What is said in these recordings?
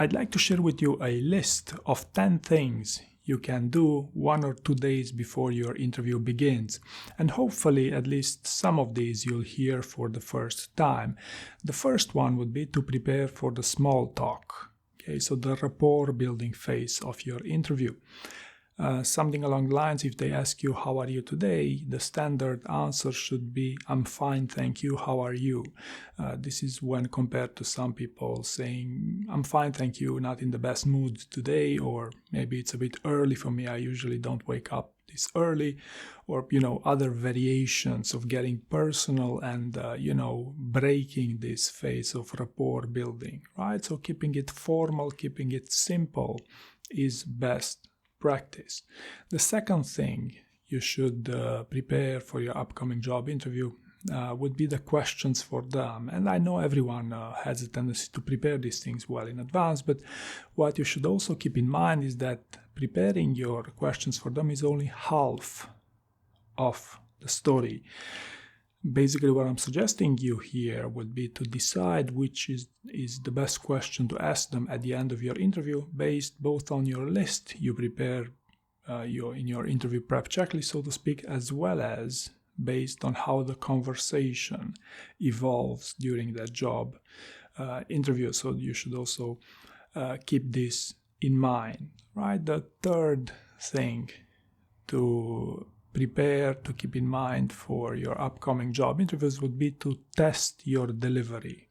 I'd like to share with you a list of 10 things you can do 1 or 2 days before your interview begins. And hopefully at least some of these you'll hear for the first time. The first one would be to prepare for the small talk. Okay, so the rapport building phase of your interview. Something along the lines, if they ask you, how are you today? The standard answer should be, I'm fine, thank you, how are you? This is when compared to some people saying, I'm fine, thank you, not in the best mood today, or maybe it's a bit early for me, I usually don't wake up this early, or, other variations of getting personal and, breaking this phase of rapport building, right? So keeping it formal, keeping it simple is best practice. The second thing you should prepare for your upcoming job interview would be the questions for them. And I know everyone has a tendency to prepare these things well in advance, but what you should also keep in mind is that preparing your questions for them is only half of the story. Basically, what I'm suggesting you here would be to decide which is the best question to ask them at the end of your interview, based both on your list you prepare in your interview prep checklist, so to speak, as well as based on how the conversation evolves during that job interview. So you should also keep this in mind, right? The third thing to prepare to keep in mind for your upcoming job interviews would be to test your delivery.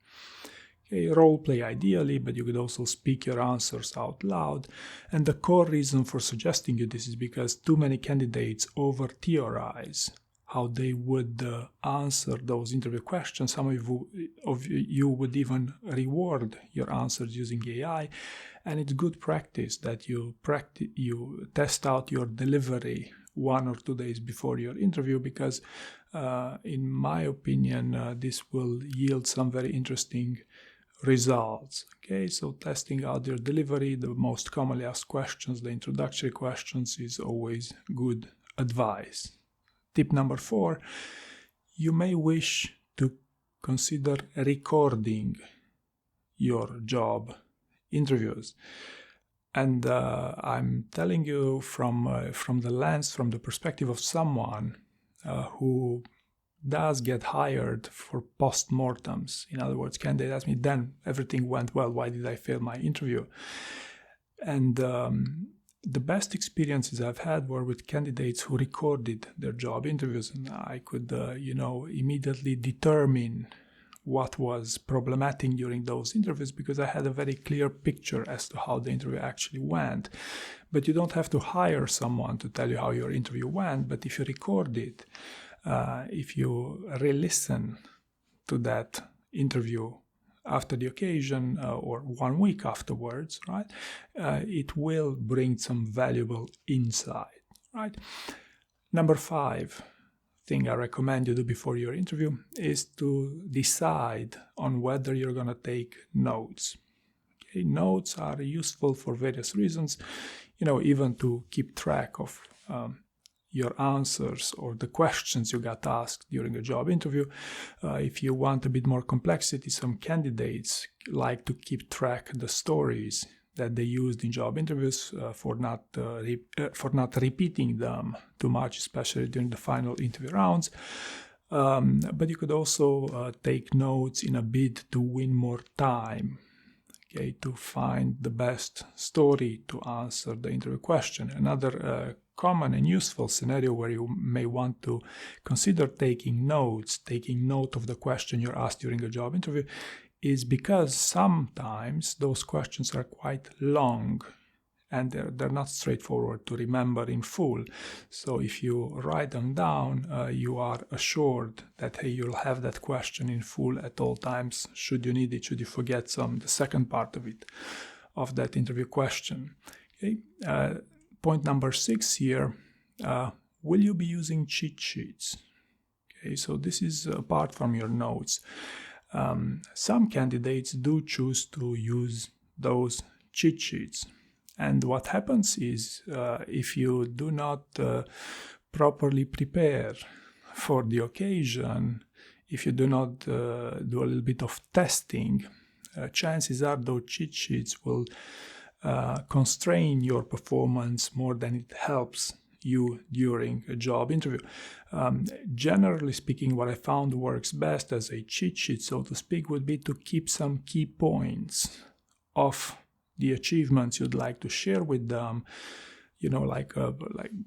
Okay, role play ideally, but you could also speak your answers out loud. And the core reason for suggesting you this is because too many candidates over theorize how they would answer those interview questions. Some of you would even reward your answers using AI, and it's good practice that you test out your delivery 1 or 2 days before your interview, because in my opinion this will yield some very interesting results. Okay, so testing out your delivery, the most commonly asked questions, the introductory questions, is always good advice. Tip number 4, you may wish to consider recording your job interviews. And I'm telling you from the perspective of someone who does get hired for post-mortems. In other words, candidate ask me, then everything went well, why did I fail my interview? And the best experiences I've had were with candidates who recorded their job interviews, and I could, immediately determine what was problematic during those interviews, because I had a very clear picture as to how the interview actually went. But you don't have to hire someone to tell you how your interview went, but if you record it, if you re-listen to that interview after the occasion or 1 week afterwards, right, it will bring some valuable insight, right? Number 5 thing I recommend you do before your interview is to decide on whether you're going to take notes. Okay, notes are useful for various reasons, even to keep track of your answers or the questions you got asked during a job interview. If you want a bit more complexity, some candidates like to keep track the stories that they used in job interviews for not repeating them too much, especially during the final interview rounds. But you could also take notes in a bid to win more time, okay, to find the best story to answer the interview question. Another common and useful scenario where you may want to consider taking note of the question you're asked during a job interview, is because sometimes those questions are quite long and they're not straightforward to remember in full. So if you write them down, you are assured that, hey, you'll have that question in full at all times, should you need it, should you forget the second part of that interview question. Okay. Point number 6 here, will you be using cheat sheets? Okay, so this is apart from your notes. Some candidates do choose to use those cheat sheets. And what happens is, if you do not properly prepare for the occasion, if you do not do a little bit of testing, chances are those cheat sheets will constrain your performance more than it helps you during a job interview. Generally speaking, what I found works best as a cheat sheet, so to speak, would be to keep some key points of the achievements you'd like to share with them, like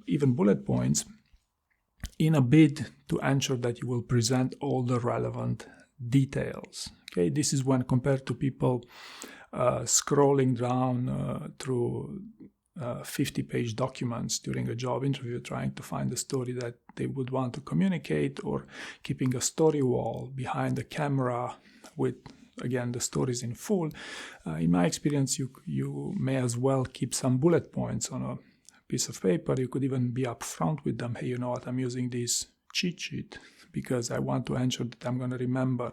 even bullet points, in a bid to ensure that you will present all the relevant details. Okay, this is when compared to people scrolling down through 50-page documents during a job interview trying to find the story that they would want to communicate, or keeping a story wall behind the camera with, again, the stories in full. In my experience, you may as well keep some bullet points on a piece of paper. You could even be upfront with them. Hey, you know what, I'm using this cheat sheet because I want to ensure that I'm going to remember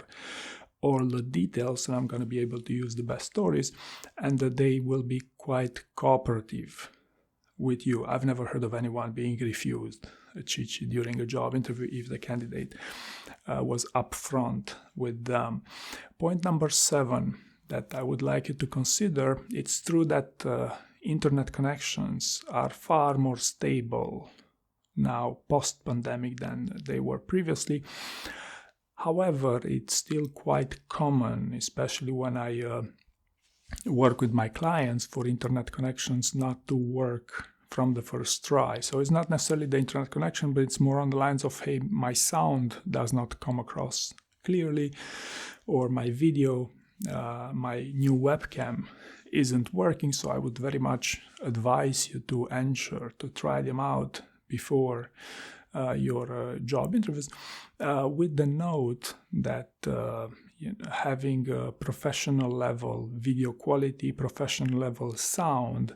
all the details and I'm going to be able to use the best stories, and that they will be quite cooperative with you. I've never heard of anyone being refused a cheat sheet during a job interview if the candidate was upfront with them. Point number 7 that I would like you to consider: it's true that internet connections are far more stable now post-pandemic than they were previously. However, it's still quite common, especially when I work with my clients, for internet connections not to work from the first try. So it's not necessarily the internet connection, but it's more on the lines of, hey, my sound does not come across clearly, or my video, my new webcam isn't working. So I would very much advise you to ensure to try them out before your job interviews, with the note that having a professional level video quality, professional level sound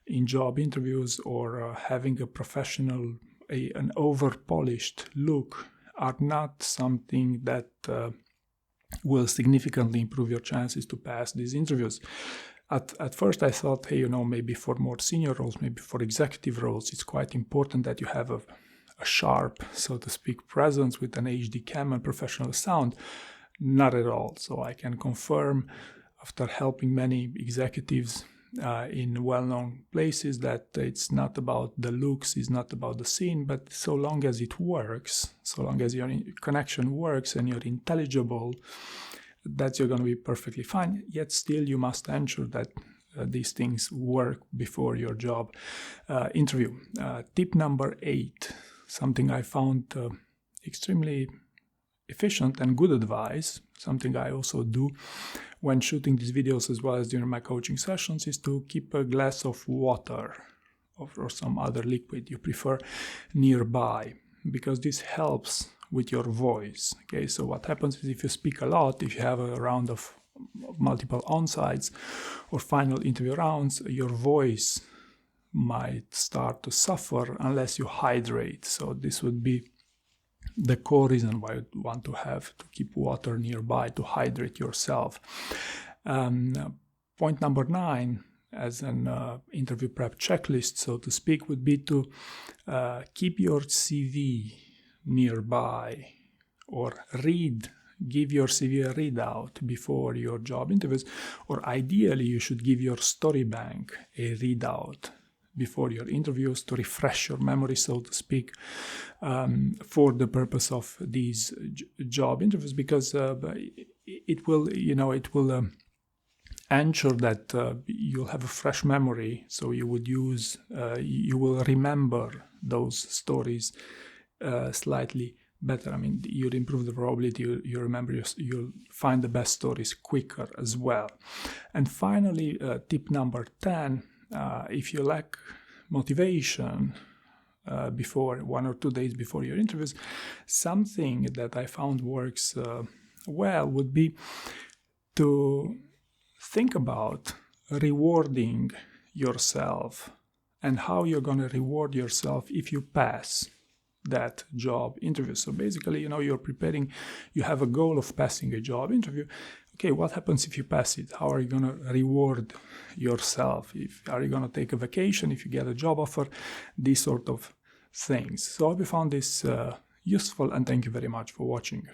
in job interviews, or having a professional, an over-polished look are not something that will significantly improve your chances to pass these interviews. At first I thought, hey, maybe for more senior roles, maybe for executive roles, it's quite important that you have a sharp, so to speak, presence with an HD cam and professional sound. Not at all. So I can confirm, after helping many executives in well-known places, that it's not about the looks, it's not about the scene, but so long as it works, so long as your connection works and you're intelligible, that you're going to be perfectly fine. Yet still you must ensure that these things work before your job interview. Tip number 8, something I found extremely efficient and good advice, something I also do when shooting these videos as well as during my coaching sessions, is to keep a glass of water or some other liquid you prefer nearby, because this helps with your voice. Okay, so what happens is, if you speak a lot, if you have a round of multiple on-sites or final interview rounds, your voice might start to suffer unless you hydrate. So this would be the core reason why you want to keep water nearby to hydrate yourself. Point number 9, as an interview prep checklist, so to speak, would be to keep your CV nearby, or give your CV a readout before your job interviews, or ideally you should give your story bank a readout before your interviews to refresh your memory, so to speak, for the purpose of these job interviews, because it will ensure that you'll have a fresh memory, so you will remember those stories slightly better. I mean, you'll improve the probability you remember, you'll find the best stories quicker as well. And finally, tip number 10, if you lack motivation before 1 or 2 days before your interviews, something that I found works well would be to think about rewarding yourself and how you're going to reward yourself if you pass that job interview. So basically, you're preparing, you have a goal of passing a job interview. Okay, what happens if you pass it? How are you going to reward yourself? Are you going to take a vacation if you get a job offer? These sort of things. So I hope you found this useful, and thank you very much for watching.